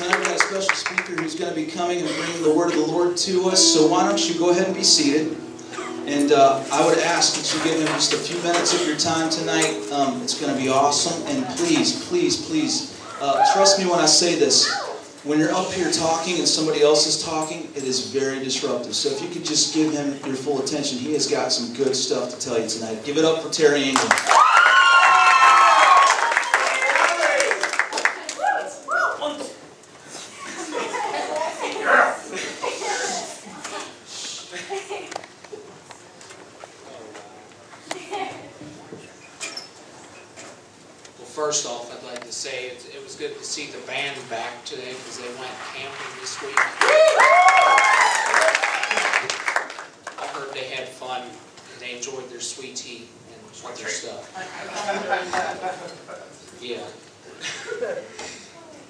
Tonight we've got a special speaker who's going to be coming and bringing the word of the Lord to us. So why don't you go ahead and be seated. And I would ask that you give him just a few minutes of your time tonight. It's going to be awesome. And please, please, please, trust me when I say this. When you're up here talking and somebody else is talking, it is very disruptive. So if you could just give him your full attention, he has got some good stuff to tell you tonight. Give it up for Terry Ingram. First off, I'd like to say it was good to see the band back today because they went camping this week. I heard they had fun and they enjoyed their sweet tea and other stuff. Yeah.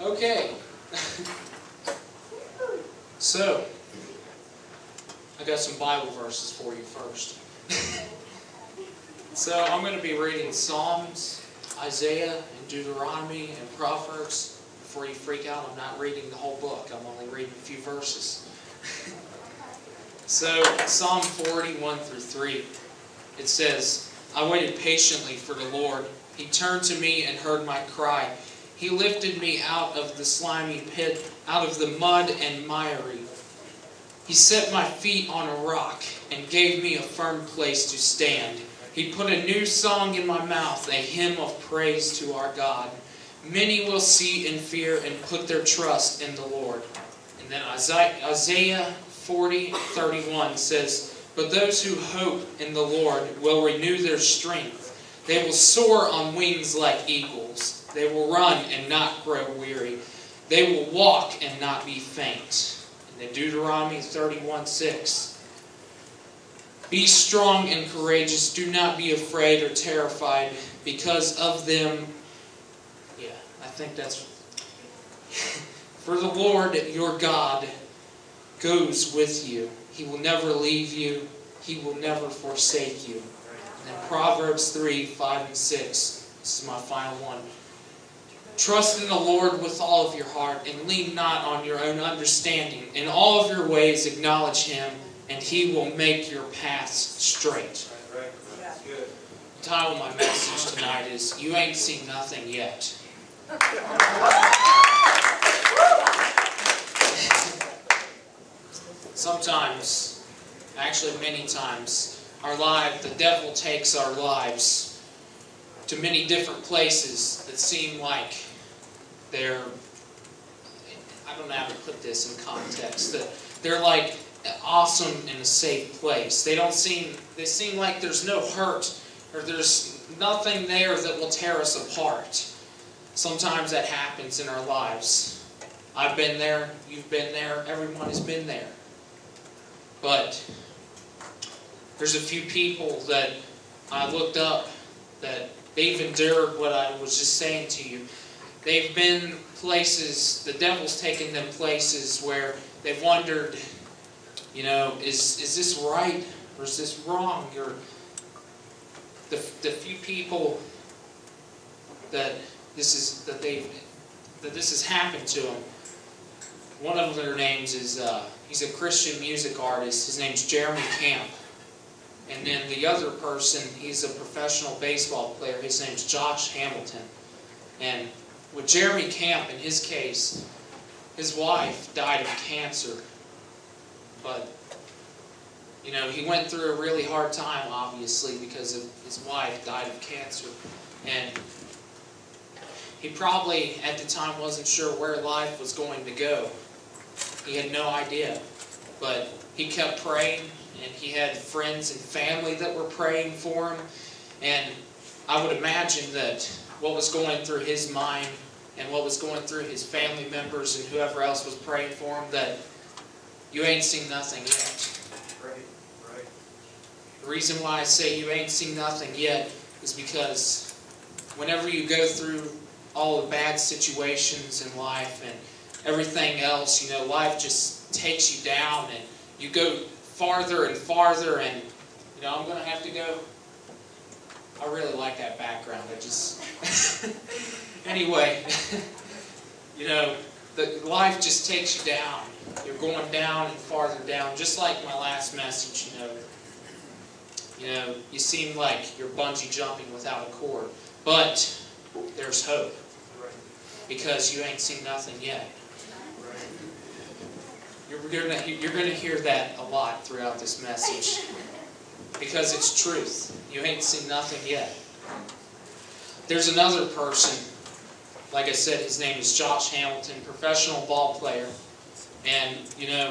Okay. So, I got some Bible verses for you first. So, I'm going to be reading Psalms, Isaiah, and Deuteronomy, and Proverbs. Before you freak out, I'm not reading the whole book. I'm only reading a few verses. So, Psalm 41 through 3, it says, I waited patiently for the Lord. He turned to me and heard my cry. He lifted me out of the slimy pit, out of the mud and miry. He set my feet on a rock and gave me a firm place to stand. He put a new song in my mouth, a hymn of praise to our God. Many will see and fear and put their trust in the Lord. And then Isaiah 40:31 says, But those who hope in the Lord will renew their strength. They will soar on wings like eagles. They will run and not grow weary. They will walk and not be faint. And then Deuteronomy 31:6. Be strong and courageous. Do not be afraid or terrified because of them. Yeah, I think that's... For the Lord your God goes with you. He will never leave you. He will never forsake you. And then Proverbs 3:5 and 6. This is my final one. Trust in the Lord with all of your heart and lean not on your own understanding. In all of your ways acknowledge Him, and He will make your paths straight. The title of my message tonight is, You Ain't Seen Nothing Yet. Sometimes, actually many times, the devil takes our lives to many different places that seem like they're, I don't know how to put this in context, that they're like awesome in a safe place. They seem like there's no hurt or there's nothing there that will tear us apart. Sometimes that happens in our lives. I've been there, you've been there, everyone has been there. But there's a few people that I looked up that they've endured what I was just saying to you. They've been places, the devil's taken them places where they've wondered, you know, is this right or is this wrong? Or the few people that this has happened to them. One of their names is he's a Christian music artist. His name's Jeremy Camp. And then the other person, he's a professional baseball player. His name's Josh Hamilton. And with Jeremy Camp, in his case, his wife died of cancer. But, you know, he went through a really hard time, obviously, because of his wife died of cancer. And he probably, at the time, wasn't sure where life was going to go. He had no idea. But he kept praying, and he had friends and family that were praying for him. And I would imagine that what was going through his mind and what was going through his family members and whoever else was praying for him, that you ain't seen nothing yet. Right. The reason why I say you ain't seen nothing yet is because whenever you go through all the bad situations in life and everything else, you know, life just takes you down and you go farther and farther, and, you know, I'm going to have to go. I really like that background. Anyway, you know, life just takes you down. You're going down and farther down, just like my last message, you seem like you're bungee jumping without a cord. But there's hope. Because you ain't seen nothing yet. You're going to hear that a lot throughout this message. Because it's truth. You ain't seen nothing yet. There's another person, like I said, his name is Josh Hamilton, professional ball player. And,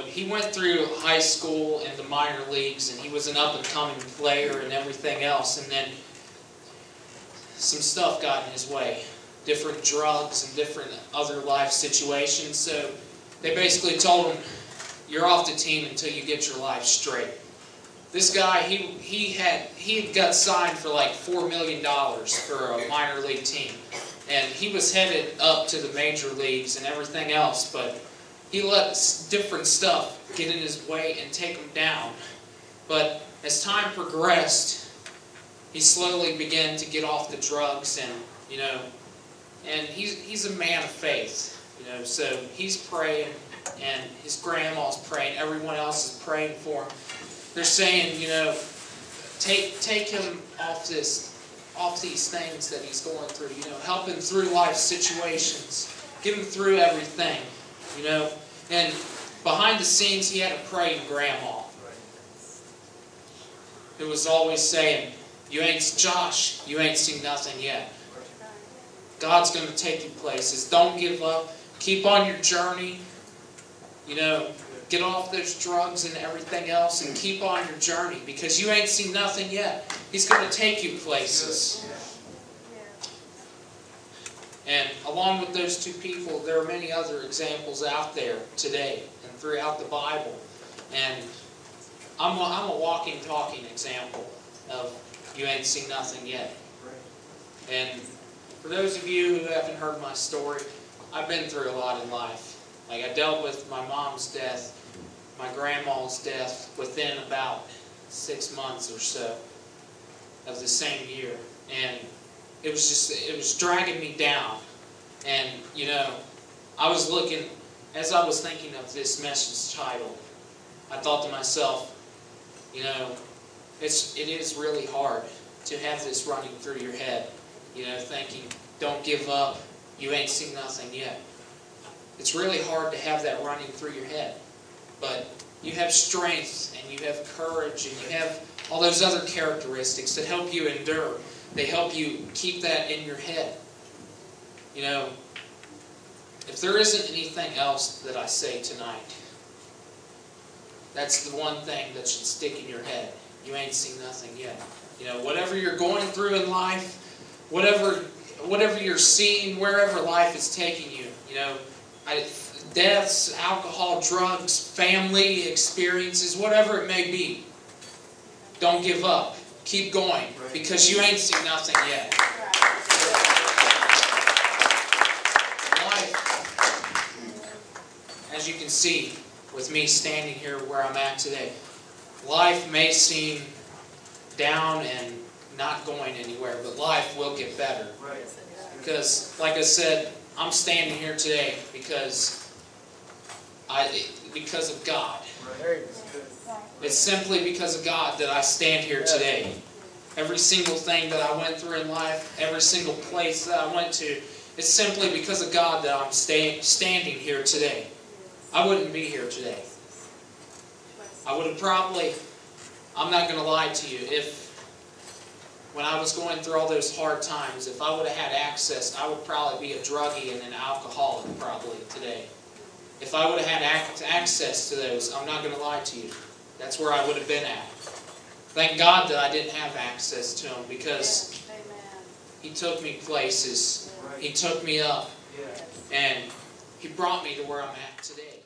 he went through high school and the minor leagues, and he was an up-and-coming player and everything else. And then some stuff got in his way. Different drugs and different other life situations. So they basically told him, you're off the team until you get your life straight. This guy, he had got signed for like $4 million for a minor league team. And he was headed up to the major leagues and everything else, but he let different stuff get in his way and take him down. But as time progressed, he slowly began to get off the drugs, and and he's a man of faith, so he's praying, and his grandma's praying, everyone else is praying for him. They're saying, take him off these things that he's going through, help him through life situations, get him through everything, and behind the scenes he had a praying grandma who was always saying, Josh, you ain't seen nothing yet. God's going to take you places. Don't give up. Keep on your journey. Get off those drugs and everything else and keep on your journey, because you ain't seen nothing yet. He's going to take you places. And along with those two people, there are many other examples out there today and throughout the Bible. And I'm a walking, talking example of you ain't seen nothing yet. And for those of you who haven't heard my story, I've been through a lot in life. Like, I dealt with my mom's death, my grandma's death within about 6 months or so of the same year. And it was dragging me down. And, I was looking, as I was thinking of this message title, I thought to myself, it is really hard to have this running through your head. Thinking, don't give up, you ain't seen nothing yet. It's really hard to have that running through your head. But you have strength, and you have courage, and you have all those other characteristics that help you endure. They help you keep that in your head. If there isn't anything else that I say tonight, that's the one thing that should stick in your head. You ain't seen nothing yet. Whatever you're going through in life, whatever you're seeing, wherever life is taking you, deaths, alcohol, drugs, family experiences, whatever it may be, don't give up. Keep going, because you ain't seen nothing yet. Life, as you can see with me standing here where I'm at today, life may seem down and not going anywhere, but life will get better. Because, like I said, I'm standing here today because of God. It's simply because of God that I stand here today. Every single thing that I went through in life, every single place that I went to, it's simply because of God that I'm standing here today. I wouldn't be here today. I would have probably, I'm not going to lie to you, when I was going through all those hard times, if I would have had access, I would probably be a druggie and an alcoholic probably today. If I would have had access to those, I'm not going to lie to you, that's where I would have been at. Thank God that I didn't have access to them, because He took me places. He took me up. And He brought me to where I'm at today.